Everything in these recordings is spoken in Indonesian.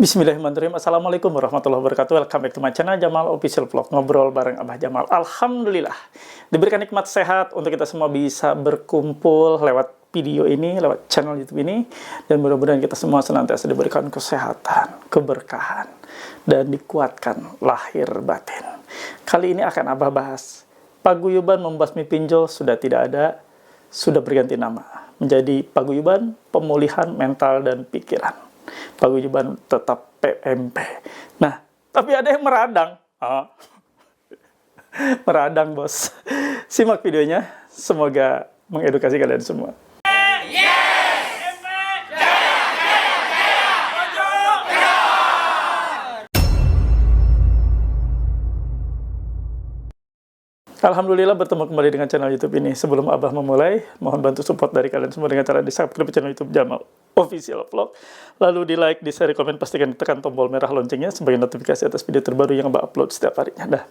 Bismillahirrahmanirrahim. Assalamualaikum warahmatullahi wabarakatuh. Welcome back to my channel Jamal Official Vlog. Ngobrol bareng Abah Jamal. Alhamdulillah diberikan nikmat sehat untuk kita semua bisa berkumpul lewat video ini, lewat channel YouTube ini. Dan mudah-mudahan kita semua senantiasa diberikan kesehatan, keberkahan, dan dikuatkan lahir batin. Kali ini akan Abah bahas paguyuban membasmi pinjol sudah tidak ada, sudah berganti nama menjadi paguyuban pemulihan mental dan pikiran. Paguyuban tetap PMP. Nah, tapi ada yang meradang. Meradang, bos. Simak videonya. Semoga mengedukasi kalian semua. Alhamdulillah bertemu kembali dengan channel YouTube ini. Sebelum Abah memulai, mohon bantu support dari kalian semua dengan cara di-subscribe channel YouTube Jamal Official Vlog. Lalu di-like, di-share, komen, pastikan ditekan tombol merah loncengnya sebagai notifikasi atas video terbaru yang Abah upload setiap harinya. Dah,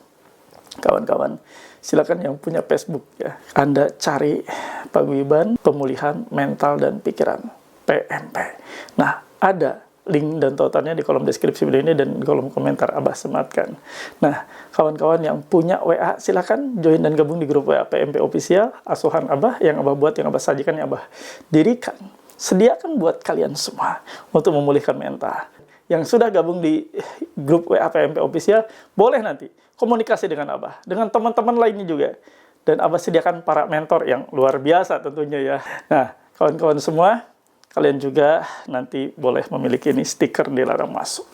kawan-kawan, silakan yang punya Facebook ya, Anda cari paguyuban pemulihan mental dan pikiran PMP. Nah, ada link dan tautannya di kolom deskripsi video ini dan di kolom komentar Abah sematkan. Nah, kawan-kawan yang punya WA silakan join dan gabung di grup WA PMP Official, asuhan Abah yang Abah buat, yang Abah sajikan, yang Abah dirikan. Sediakan buat kalian semua untuk memulihkan mental. Yang sudah gabung di grup WA PMP Official, boleh nanti komunikasi dengan Abah, dengan teman-teman lainnya juga. Dan Abah sediakan para mentor yang luar biasa tentunya ya. Nah, kawan-kawan semua, kalian juga nanti boleh memiliki ini stiker dilarang masuk.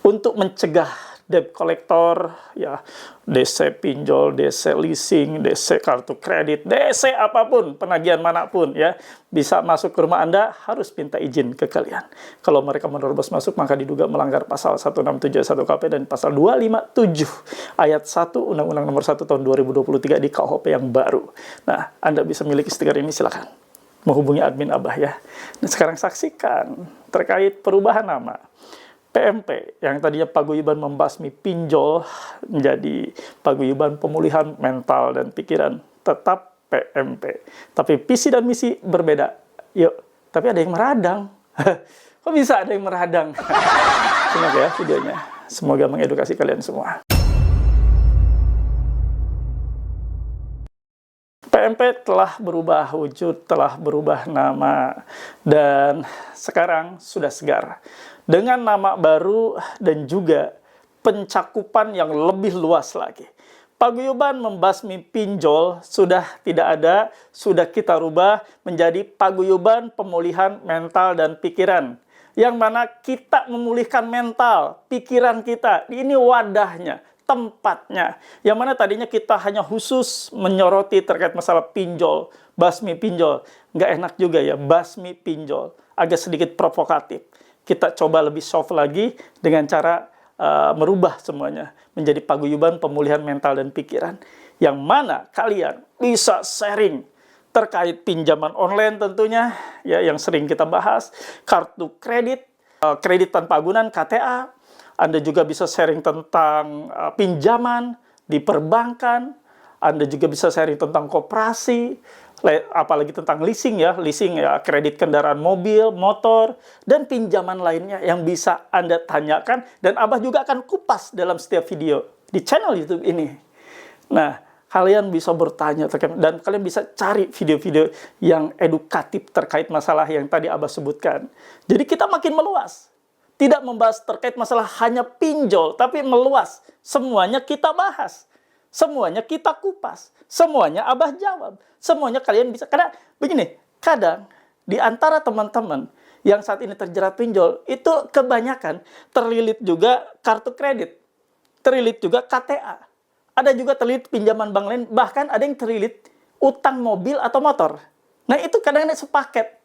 Untuk mencegah debt collector, ya, DC pinjol, DC leasing, DC kartu kredit, DC apapun, penagihan manapun, ya, bisa masuk ke rumah Anda, harus minta izin ke kalian. Kalau mereka menerobos masuk, maka diduga melanggar pasal 1671 KP dan pasal 257 ayat 1 Undang-Undang Nomor 1 Tahun 2023 di KUHP yang baru. Nah, Anda bisa miliki stiker ini, silakan menghubungi admin Abah ya. Nah, sekarang saksikan terkait perubahan nama PMP yang tadinya paguyuban membasmi pinjol menjadi paguyuban pemulihan mental dan pikiran, tetap PMP. Tapi visi dan misi berbeda. Yuk, tapi ada yang meradang. Kok bisa ada yang meradang? Simak ya videonya. Semoga mengedukasi kalian semua. PMP telah berubah wujud, telah berubah nama, dan sekarang sudah segar. Dengan nama baru dan juga pencakupan yang lebih luas lagi. Paguyuban membasmi pinjol sudah tidak ada, sudah kita rubah menjadi paguyuban pemulihan mental dan pikiran. Yang mana kita memulihkan mental, pikiran kita, ini wadahnya, tempatnya. Yang mana tadinya kita hanya khusus menyoroti terkait masalah pinjol, basmi pinjol. Nggak enak juga ya, basmi pinjol. Agak sedikit provokatif. Kita coba lebih soft lagi dengan cara merubah semuanya menjadi paguyuban pemulihan mental dan pikiran. Yang mana kalian bisa sharing terkait pinjaman online tentunya, ya, yang sering kita bahas, kartu kredit, kredit tanpa agunan, KTA. Anda juga bisa sharing tentang pinjaman di perbankan. Anda juga bisa sharing tentang koperasi, apalagi tentang leasing ya, kredit kendaraan mobil, motor, dan pinjaman lainnya yang bisa Anda tanyakan. Dan Abah juga akan kupas dalam setiap video di channel YouTube ini. Nah, kalian bisa bertanya dan kalian bisa cari video-video yang edukatif terkait masalah yang tadi Abah sebutkan. Jadi kita makin meluas. Tidak membahas terkait masalah hanya pinjol, tapi meluas. Semuanya kita bahas. Semuanya kita kupas. Semuanya Abah jawab. Semuanya kalian bisa. Karena begini, kadang di antara teman-teman yang saat ini terjerat pinjol, itu kebanyakan terlilit juga kartu kredit. Terlilit juga KTA. Ada juga terlilit pinjaman bank lain. Bahkan ada yang terlilit utang mobil atau motor. Nah, itu kadang-kadang sepaket.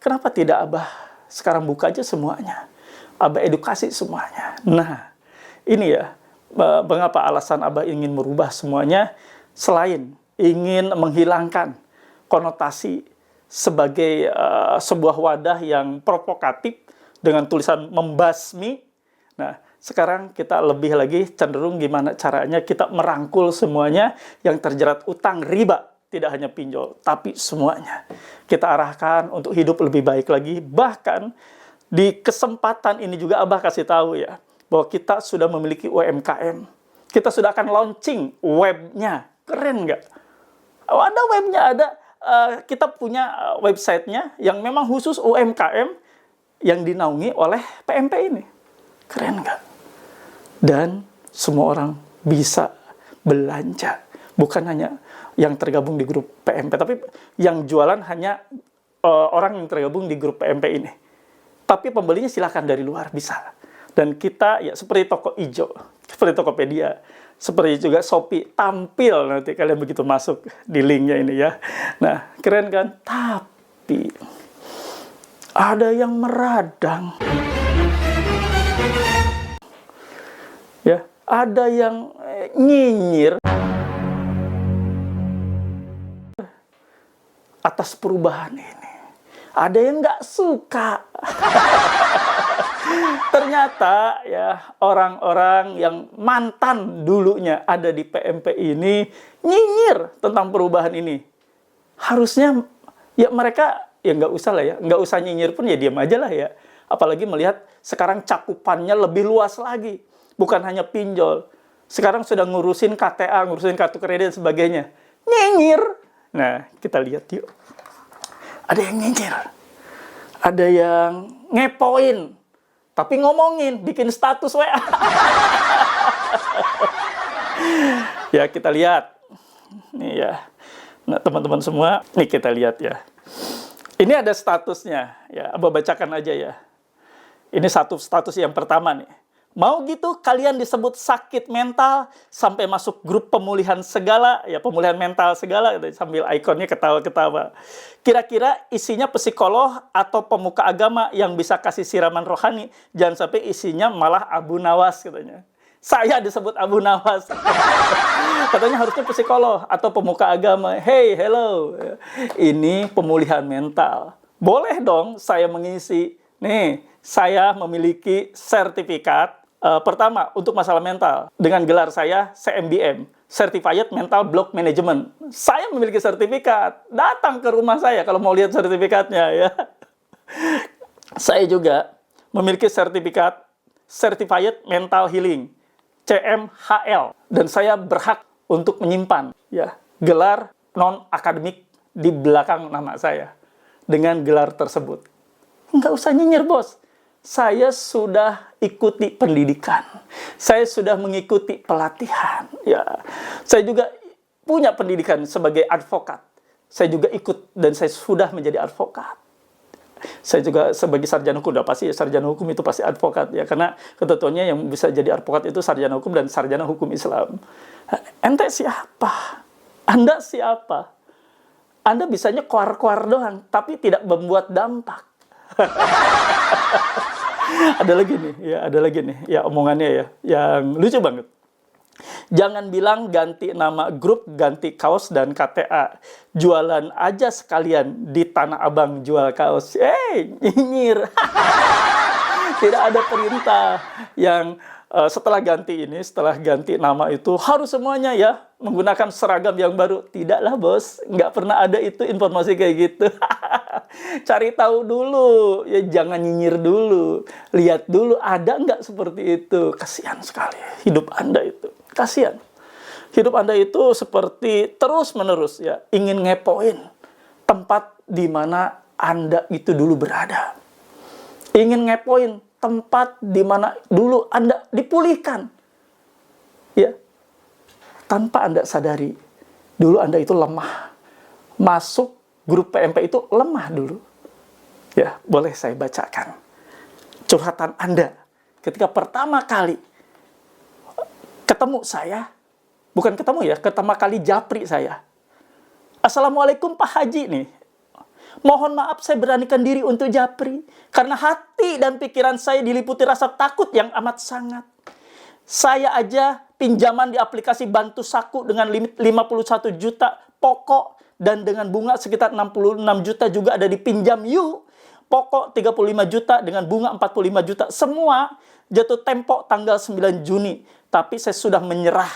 Kenapa tidak Abah sekarang buka aja semuanya? Abah edukasi semuanya. Nah, ini ya, mengapa alasan Abah ingin merubah semuanya, selain ingin menghilangkan konotasi sebagai sebuah wadah yang provokatif dengan tulisan membasmi. Nah, sekarang kita lebih lagi cenderung gimana caranya kita merangkul semuanya yang terjerat utang riba. Tidak hanya pinjol, tapi semuanya. Kita arahkan untuk hidup lebih baik lagi, bahkan Di kesempatan ini juga Abah kasih tahu ya, bahwa kita sudah memiliki UMKM. Kita sudah akan launching webnya. Keren nggak? Oh, ada webnya, ada. Kita punya websitenya yang memang khusus UMKM yang dinaungi oleh PMP ini. Keren nggak? Dan semua orang bisa belanja. Bukan hanya yang tergabung di grup PMP, tapi yang jualan hanya orang yang tergabung di grup PMP ini. Tapi pembelinya silakan dari luar, bisa. Dan kita ya seperti toko ijo, seperti Tokopedia, seperti juga Shopee, tampil nanti kalian begitu masuk di linknya ini ya. Nah, keren kan? Tapi ada yang meradang. Ya, ada yang nyinyir atas perubahan ini. Ada yang nggak suka. Ternyata ya orang-orang yang mantan dulunya ada di PMP ini nyinyir tentang perubahan ini. Harusnya ya mereka ya nggak usah lah ya, nggak usah nyinyir pun ya diam aja lah ya. Apalagi melihat sekarang cakupannya lebih luas lagi. Bukan hanya pinjol. Sekarang sudah ngurusin KTA, ngurusin kartu kredit dan sebagainya. Nyinyir. Nah, kita lihat yuk. Ada yang nyinyir. Ada yang ngepoin. Tapi ngomongin, bikin status WA. Ya, kita lihat. Nih ya. Nah, teman-teman semua, nih kita lihat ya. Ini ada statusnya. Ya, Abah bacakan aja ya. Ini satu status yang pertama nih. Mau gitu kalian disebut sakit mental sampai masuk grup pemulihan segala, ya pemulihan mental segala, sambil ikonnya ketawa-ketawa. Kira-kira isinya psikolog atau pemuka agama yang bisa kasih siraman rohani, jangan sampai isinya malah Abu Nawas katanya. Saya disebut Abu Nawas. Katanya harusnya psikolog atau pemuka agama. Hey, hello. Ini pemulihan mental. Boleh dong saya mengisi. Nih, saya memiliki sertifikat. Pertama, untuk masalah mental. Dengan gelar saya, CMBM, Certified Mental Block Management. Saya memiliki sertifikat. Datang ke rumah saya kalau mau lihat sertifikatnya ya. Saya juga memiliki sertifikat Certified Mental Healing, CMHL. Dan saya berhak untuk menyimpan ya gelar non-akademik di belakang nama saya. Dengan gelar tersebut. Nggak usah nyinyir, bos. Saya sudah ikuti pendidikan. Saya sudah mengikuti pelatihan. Ya, saya juga punya pendidikan sebagai advokat. Saya juga ikut dan saya sudah menjadi advokat. Saya juga sebagai sarjana hukum, udah pasti sarjana hukum itu pasti advokat ya, karena ketentuannya yang bisa jadi advokat itu sarjana hukum dan sarjana hukum Islam. Ente siapa? Anda siapa? Anda bisanya koar-koar doang, tapi tidak membuat dampak. Ada lagi nih, ya omongannya ya, yang lucu banget. Jangan bilang ganti nama grup, ganti kaos dan KTA. Jualan aja sekalian di Tanah Abang jual kaos. Nyinyir. Tidak ada perintah yang setelah ganti nama itu harus semuanya ya menggunakan seragam yang baru. Tidaklah bos, nggak pernah ada itu informasi kayak gitu. Cari tahu dulu, ya jangan nyinyir dulu. Lihat dulu ada nggak seperti itu. Kasihan sekali hidup Anda itu. Kasihan. Hidup Anda itu seperti terus-menerus ya ingin ngepoin tempat di mana Anda itu dulu berada. Ingin ngepoin tempat di mana dulu Anda dipulihkan. Ya. Tanpa Anda sadari, dulu Anda itu lemah. Masuk grup PMP itu lemah dulu. Ya, boleh saya bacakan curhatan Anda ketika pertama kali ketemu saya, pertama kali japri saya. Assalamualaikum Pak Haji nih. Mohon maaf saya beranikan diri untuk japri. Karena hati dan pikiran saya diliputi rasa takut yang amat sangat. Saya aja pinjaman di aplikasi Bantu Saku dengan limit 51 juta pokok. Dan dengan bunga sekitar 66 juta juga ada di Pinjam You. Pokok 35 juta dengan bunga 45 juta. Semua jatuh tempo tanggal 9 Juni. Tapi saya sudah menyerah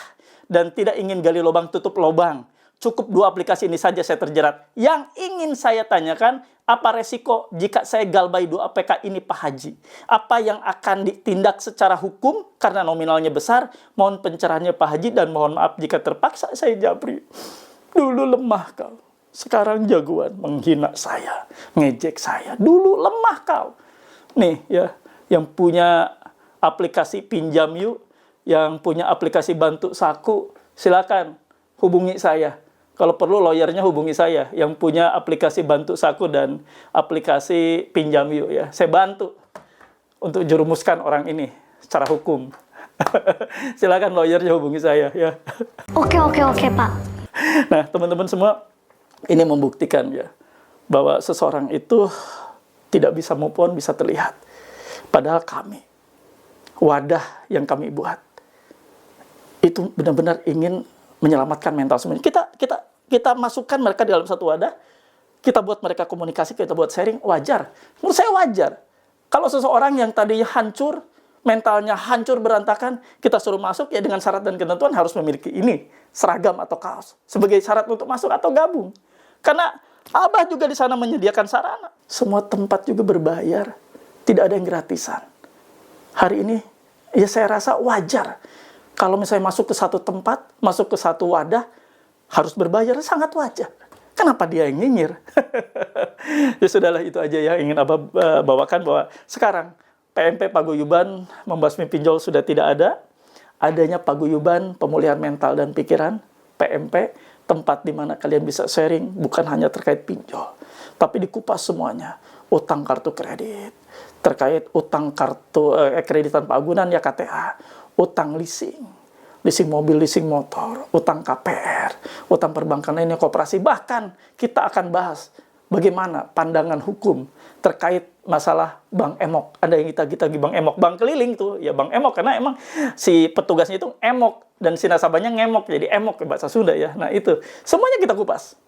dan tidak ingin gali lubang tutup lubang. cukup 2 aplikasi ini saja saya terjerat. Yang ingin saya tanyakan, apa resiko jika saya galbay 2 APK ini Pak Haji? Apa yang akan ditindak secara hukum karena nominalnya besar? Mohon pencerahannya Pak Haji dan mohon maaf jika terpaksa saya japri. Dulu lemah kau, sekarang jagoan menghina saya, ngejek saya. Dulu lemah kau. Nih ya, yang punya aplikasi Pinjam Yuk, yang punya aplikasi Bantu Saku, silakan hubungi saya. Kalau perlu lawyernya hubungi saya yang punya aplikasi Bantu Saku dan aplikasi Pinjam Yuk ya. Saya bantu untuk jerumuskan orang ini secara hukum. Silakan lawyernya hubungi saya ya. Oke Pak. Nah, teman-teman semua, ini membuktikan ya bahwa seseorang itu tidak bisa move on, bisa terlihat. Padahal kami, wadah yang kami buat itu benar-benar ingin menyelamatkan mental semuanya. Kita masukkan mereka di dalam satu wadah, kita buat mereka komunikasi, kita buat sharing, wajar. Menurut saya wajar. Kalau seseorang yang tadinya hancur, mentalnya hancur berantakan, kita suruh masuk ya dengan syarat dan ketentuan harus memiliki ini, seragam atau kaos, sebagai syarat untuk masuk atau gabung. Karena Abah juga di sana menyediakan sarana. Semua tempat juga berbayar, tidak ada yang gratisan. Hari ini, ya saya rasa wajar. Kalau misalnya masuk ke satu tempat, masuk ke satu wadah, harus berbayar, sangat wajar. Kenapa dia yang nyinyir? Ya sudahlah, itu aja ya ingin Abah bawakan bahwa sekarang PMP Paguyuban Membasmi Pinjol sudah tidak ada. Adanya Paguyuban Pemulihan Mental dan Pikiran, PMP, tempat di mana kalian bisa sharing, bukan hanya terkait pinjol, tapi dikupas semuanya. Utang kartu kredit, terkait utang kartu kreditan Pagunan ya KTA, utang leasing mobil, leasing motor, utang KPR, utang perbankan lainnya, koperasi. Bahkan kita akan bahas bagaimana pandangan hukum terkait masalah Bank Emok. Ada yang kita Bank Emok, bank keliling tuh, ya Bank Emok, karena emang si petugasnya itu emok dan si nasabahnya ngemok, jadi emok bahasa Sunda ya. Nah itu semuanya kita kupas.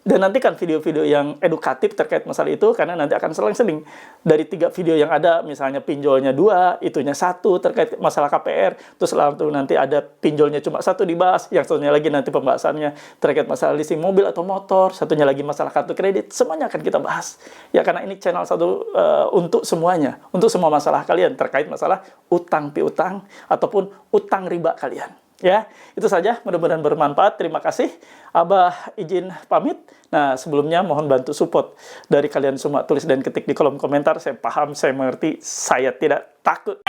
Dan nantikan video-video yang edukatif terkait masalah itu, karena nanti akan selang-seling. Dari 3 video yang ada, misalnya pinjolnya 2, itunya 1 terkait masalah KPR, terus nanti ada pinjolnya cuma 1 dibahas, yang satunya lagi nanti pembahasannya terkait masalah leasing mobil atau motor, satunya lagi masalah kartu kredit, semuanya akan kita bahas. Ya karena ini channel satu untuk semuanya, untuk semua masalah kalian terkait masalah utang piutang ataupun utang riba kalian. Ya, itu saja, mudah-mudahan bermanfaat. Terima kasih. Abah izin pamit. Nah, sebelumnya mohon bantu support dari kalian semua. Tulis dan ketik di kolom komentar. Saya paham, saya mengerti, saya tidak takut.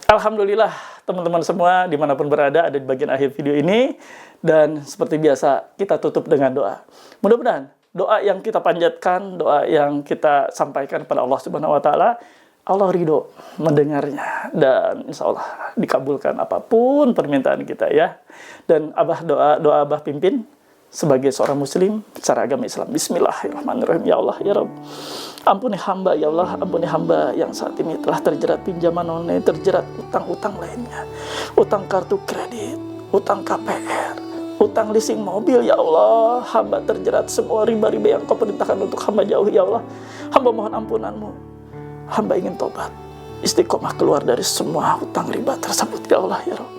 Alhamdulillah, teman-teman semua dimanapun berada ada di bagian akhir video ini. Dan seperti biasa, kita tutup dengan doa. Mudah-mudahan doa yang kita panjatkan, doa yang kita sampaikan kepada Allah Subhanahu wa Ta'ala, Allah ridho mendengarnya. Dan insya Allah dikabulkan apapun permintaan kita ya. Dan doa Abah pimpin sebagai seorang muslim secara agama Islam. Bismillahirrahmanirrahim. Ya Allah, ya Rabb, ampuni hamba ya Allah, ampuni hamba yang saat ini telah terjerat pinjaman online, terjerat utang-utang lainnya, utang kartu kredit, utang KPR, utang leasing mobil. Ya Allah, hamba terjerat semua riba-riba yang kau perintahkan untuk hamba jauh. Ya Allah, hamba mohon ampunanmu, hamba ingin tobat, istiqomah keluar dari semua utang riba tersebut. Ya Allah, ya Rabb,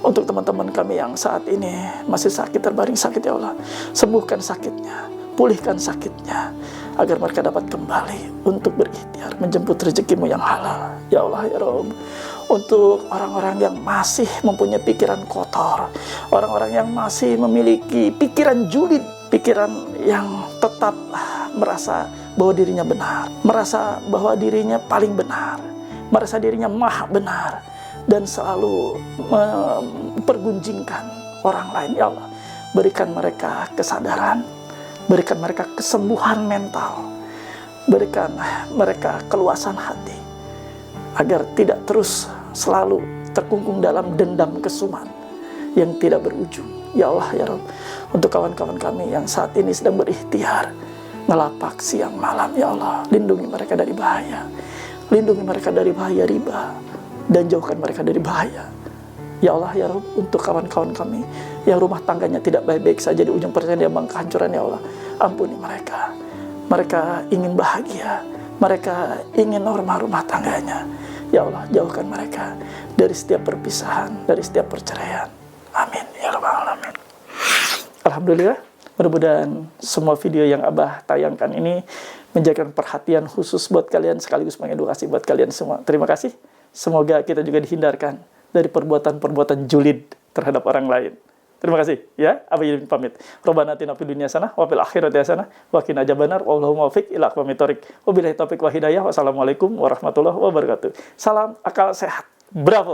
untuk teman-teman kami yang saat ini masih sakit, terbaring sakit, ya Allah, sembuhkan sakitnya, pulihkan sakitnya, agar mereka dapat kembali untuk berikhtiar menjemput rezekimu yang halal. Ya Allah, ya Rabb, untuk orang-orang yang masih mempunyai pikiran kotor, orang-orang yang masih memiliki pikiran julid, pikiran yang tetap merasa bahwa dirinya benar, merasa bahwa dirinya paling benar, merasa dirinya maha benar, dan selalu mempergunjingkan orang lain. Ya Allah, berikan mereka kesadaran, berikan mereka kesembuhan mental, berikan mereka keluasan hati, agar tidak terus selalu terkungkung dalam dendam kesuman yang tidak berujung. Ya Allah, ya Rabb, untuk kawan-kawan kami yang saat ini sedang berikhtiar ngelapak siang malam, ya Allah, lindungi mereka dari bahaya, lindungi mereka dari bahaya riba, dan jauhkan mereka dari bahaya. Ya Allah, ya Rabb, untuk kawan-kawan kami yang rumah tangganya tidak baik-baik saja, di ujung perjalanan kehancuran, ya Allah, ampuni mereka. Mereka ingin bahagia, Mereka ingin norma rumah tangganya. Ya Allah, jauhkan mereka dari setiap perpisahan, dari setiap perceraian. Amin ya rabbal alamin. Alhamdulillah, mudah-mudahan semua video yang Abah tayangkan ini menjadikan perhatian khusus buat kalian, sekaligus mengedukasi buat kalian semua. Terima kasih. Semoga kita juga dihindarkan dari perbuatan-perbuatan julid terhadap orang lain. Terima kasih ya. Abah Yudin pamit. Robbana atina fid dunya hasanah wa fil akhirati hasanah wa qina adzabannar. Wallahu muwaffiq ila aqwamit thoriq. Wabillahi taufiq wa hidayah. Wassalamualaikum warahmatullahi wabarakatuh. Salam akal sehat. Bravo.